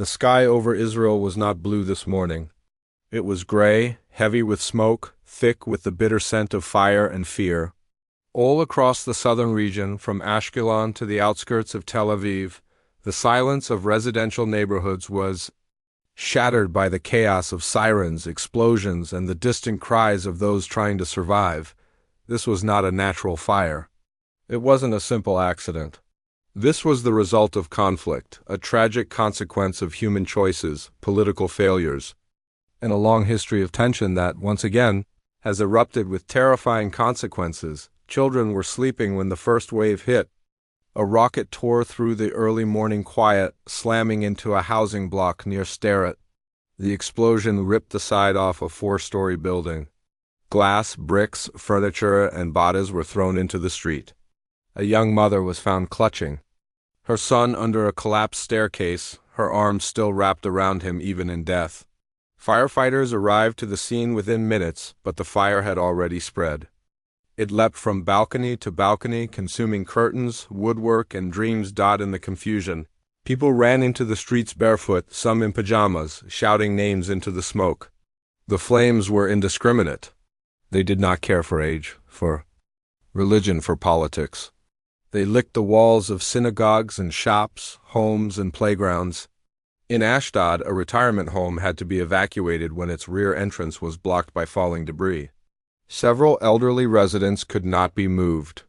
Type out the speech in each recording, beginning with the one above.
The sky over Israel was not blue this morning. It was gray, heavy with smoke, thick with the bitter scent of fire and fear. All across the southern region, from Ashkelon to the outskirts of Tel Aviv, the silence of residential neighborhoods was shattered by the chaos of sirens, explosions, and the distant cries of those trying to survive. This was not a natural fire. It wasn't a simple accident. This was the result of conflict, a tragic consequence of human choices, political failures, and a long history of tension that, once again, has erupted with terrifying consequences. Children were sleeping when the first wave hit. A rocket tore through the early morning quiet, slamming into a housing block near Sderot. The explosion ripped the side off a 4-story building. Glass, bricks, furniture, and bodies were thrown into the street. A young mother was found clutching her son under a collapsed staircase, her arms still wrapped around him even in death. Firefighters arrived to the scene within minutes, but the fire had already spread. It leapt from balcony to balcony, consuming curtains, woodwork, and dreams. In the confusion, people ran into the streets barefoot, some in pajamas, shouting names into the smoke. The flames were indiscriminate. They did not care for age, for religion, for politics. They licked the walls of synagogues and shops, homes and playgrounds. In Ashdod, a retirement home had to be evacuated when its rear entrance was blocked by falling debris. Several elderly residents could not be moved.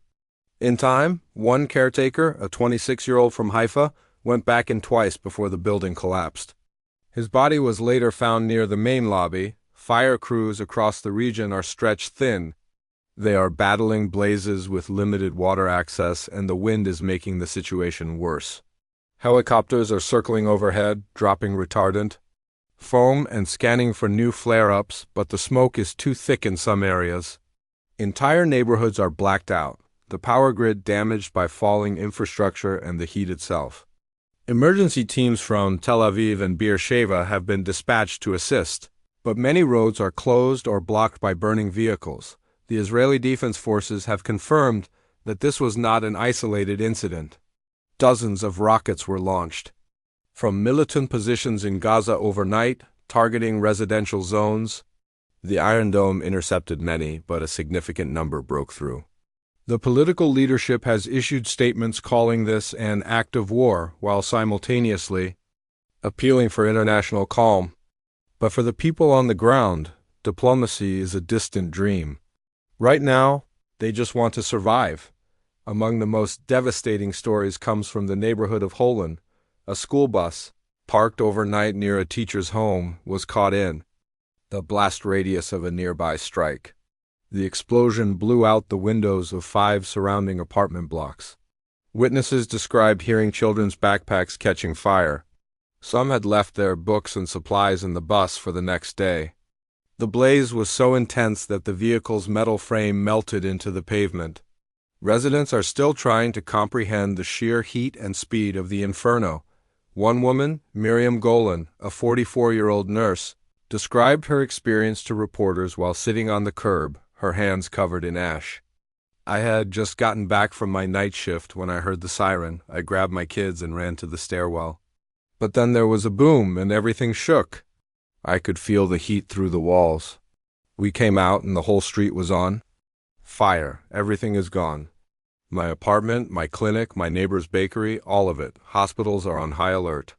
In time, one caretaker, a 26-year-old from Haifa, went back in twice before the building collapsed. His body was later found near the main lobby. Fire crews across the region are stretched thin. They are battling blazes with limited water access, and the wind is making the situation worse. Helicopters are circling overhead, dropping retardant, foam, and scanning for new flare-ups, but the smoke is too thick in some areas. Entire neighborhoods are blacked out, the power grid damaged by falling infrastructure and the heat itself. Emergency teams from Tel Aviv and Beersheba have been dispatched to assist, but many roads are closed or blocked by burning vehicles. The Israeli Defense Forces have confirmed that this was not an isolated incident. Dozens of rockets were launched from militant positions in Gaza overnight, targeting residential zones. The Iron Dome intercepted many, but a significant number broke through. The political leadership has issued statements calling this an act of war, while simultaneously appealing for international calm. But for the people on the ground, diplomacy is a distant dream. Right now, they just want to survive. Among the most devastating stories comes from the neighborhood of Holon. A school bus, parked overnight near a teacher's home, was caught in the blast radius of a nearby strike. The explosion blew out the windows of 5 surrounding apartment blocks. Witnesses described hearing children's backpacks catching fire. Some had left their books and supplies in the bus for the next day. The blaze was so intense that the vehicle's metal frame melted into the pavement. Residents are still trying to comprehend the sheer heat and speed of the inferno. One woman, Miriam Golan, a 44-year-old nurse, described her experience to reporters while sitting on the curb, her hands covered in ash. "I had just gotten back from my night shift when I heard the siren. I grabbed my kids and ran to the stairwell. But then there was a boom and everything shook. I could feel the heat through the walls. We came out and the whole street was on fire. Everything is gone. My apartment, my clinic, my neighbor's bakery, all of it. Hospitals are on high alert.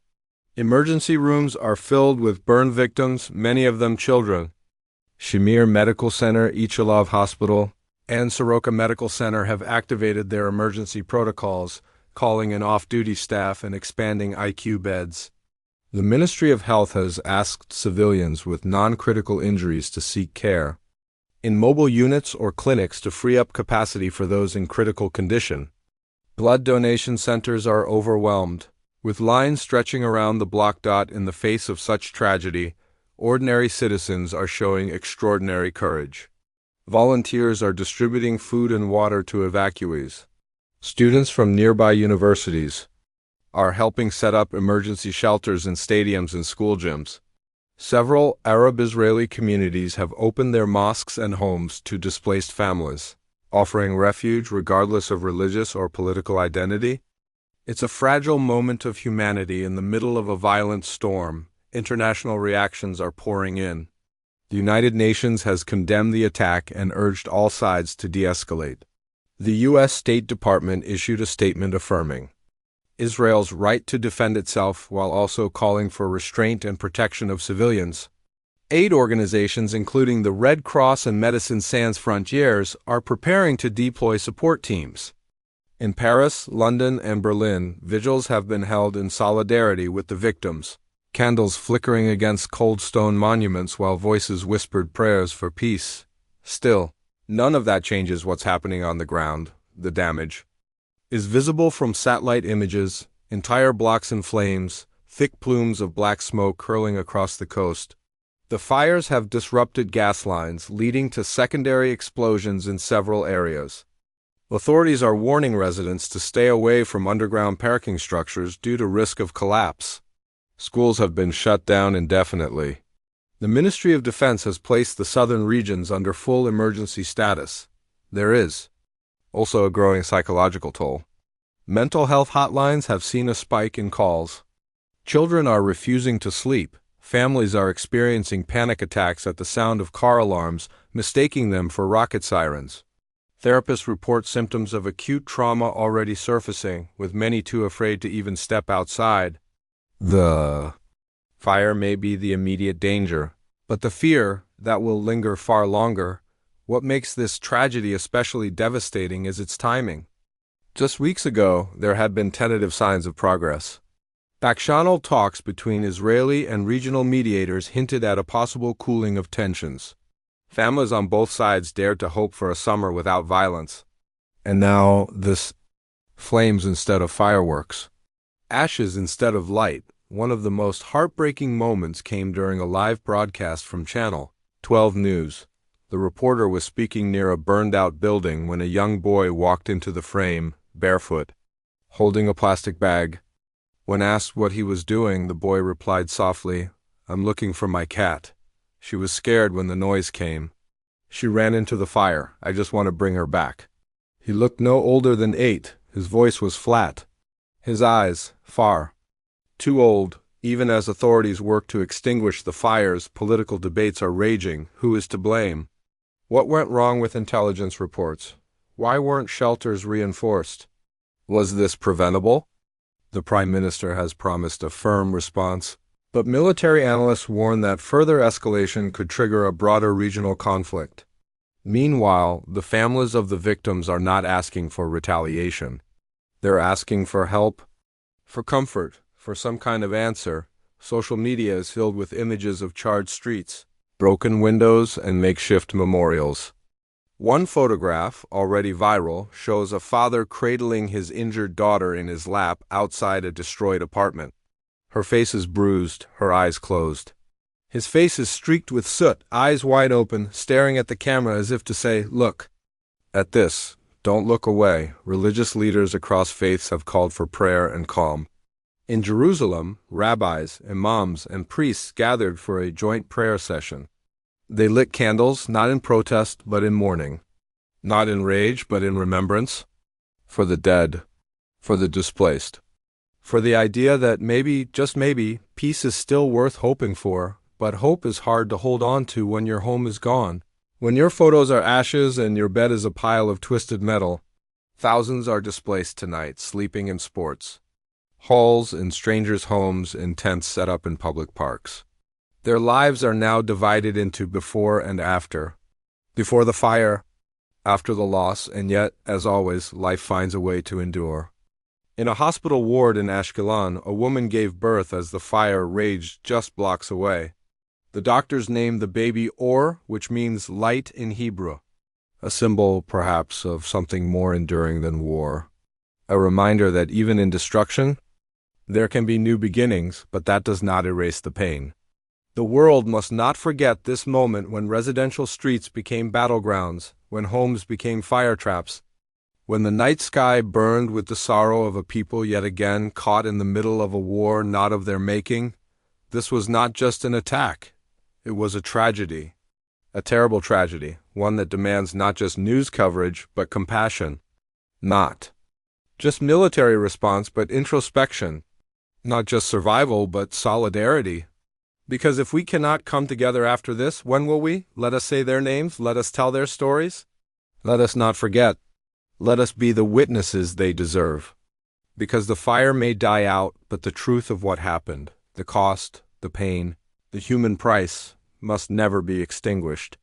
Emergency rooms are filled with burn victims, many of them children. Shamir Medical Center, Ichalov Hospital, and Soroka Medical Center have activated their emergency protocols, calling in off-duty staff and expanding IQ beds. The Ministry of Health has asked civilians with non-critical injuries to seek care in mobile units or clinics to free up capacity for those in critical condition. Blood donation centers are overwhelmed. With lines stretching around the block. In the face of such tragedy, ordinary citizens are showing extraordinary courage. Volunteers are distributing food and water to evacuees. Students from nearby universities are helping set up emergency shelters in stadiums and school gyms. Several Arab Israeli communities have opened their mosques and homes to displaced families, offering refuge regardless of religious or political identity. It's a fragile moment of humanity in the middle of a violent storm. International reactions are pouring in. The United Nations has condemned the attack and urged all sides to de-escalate. The U.S. State Department issued a statement affirming Israel's right to defend itself while also calling for restraint and protection of civilians. Aid organizations, including the Red Cross and Médecins Sans Frontières, are preparing to deploy support teams. In Paris, London, and Berlin, vigils have been held in solidarity with the victims, candles flickering against cold stone monuments while voices whispered prayers for peace. Still, none of that changes what's happening on the ground. The damage is visible from satellite images, entire blocks in flames, thick plumes of black smoke curling across the coast. The fires have disrupted gas lines, leading to secondary explosions in several areas. Authorities are warning residents to stay away from underground parking structures due to risk of collapse. Schools have been shut down indefinitely. The Ministry of Defense has placed the southern regions under full emergency status. There is also a growing psychological toll. Mental health hotlines have seen a spike in calls. Children are refusing to sleep. Families are experiencing panic attacks at the sound of car alarms, mistaking them for rocket sirens. Therapists report symptoms of acute trauma already surfacing, with many too afraid to even step outside. The fire may be the immediate danger, but the fear that will linger far longer. What makes this tragedy especially devastating is its timing. Just weeks ago, there had been tentative signs of progress. Back-channel talks between Israeli and regional mediators hinted at a possible cooling of tensions. Families on both sides dared to hope for a summer without violence. And now, this flames instead of fireworks. Ashes instead of light. One of the most heartbreaking moments came during a live broadcast from Channel 12 News. The reporter was speaking near a burned-out building when a young boy walked into the frame, barefoot, holding a plastic bag. When asked what he was doing, the boy replied softly, "I'm looking for my cat. She was scared when the noise came. She ran into the fire. I just want to bring her back." He looked no older than 8. His voice was flat. His eyes, far too old. Even as authorities work to extinguish the fires, political debates are raging. Who is to blame? What went wrong with intelligence reports? Why weren't shelters reinforced? Was this preventable? The Prime Minister has promised a firm response, but military analysts warn that further escalation could trigger a broader regional conflict. Meanwhile, the families of the victims are not asking for retaliation. They're asking for help, for comfort, for some kind of answer. Social media is filled with images of charred streets, broken windows, and makeshift memorials. One photograph, already viral, shows a father cradling his injured daughter in his lap outside a destroyed apartment. Her face is bruised, her eyes closed. His face is streaked with soot, eyes wide open, staring at the camera as if to say, "Look at this. Don't look away." Religious leaders across faiths have called for prayer and calm. In Jerusalem, rabbis, imams, and priests gathered for a joint prayer session. They lit candles, not in protest, but in mourning. Not in rage, but in remembrance. For the dead. For the displaced. For the idea that maybe, just maybe, peace is still worth hoping for, but hope is hard to hold on to when your home is gone. When your photos are ashes and your bed is a pile of twisted metal. Thousands are displaced tonight, sleeping in sports halls, in strangers' homes, in tents set up in public parks. Their lives are now divided into before and after. Before the fire, after the loss, and yet, as always, life finds a way to endure. In a hospital ward in Ashkelon, a woman gave birth as the fire raged just blocks away. The doctors named the baby Or, which means light in Hebrew, a symbol, perhaps, of something more enduring than war. A reminder that even in destruction, there can be new beginnings, but that does not erase the pain. The world must not forget this moment when residential streets became battlegrounds, when homes became fire traps, when the night sky burned with the sorrow of a people yet again caught in the middle of a war not of their making. This was not just an attack. It was a tragedy. A terrible tragedy, one that demands not just news coverage, but compassion. Not Just military response, but introspection. Not just survival, but solidarity. Because if we cannot come together after this, when will we? Let us say their names, let us tell their stories. Let us not forget. Let us be the witnesses they deserve. Because the fire may die out, but the truth of what happened, the cost, the pain, the human price, must never be extinguished.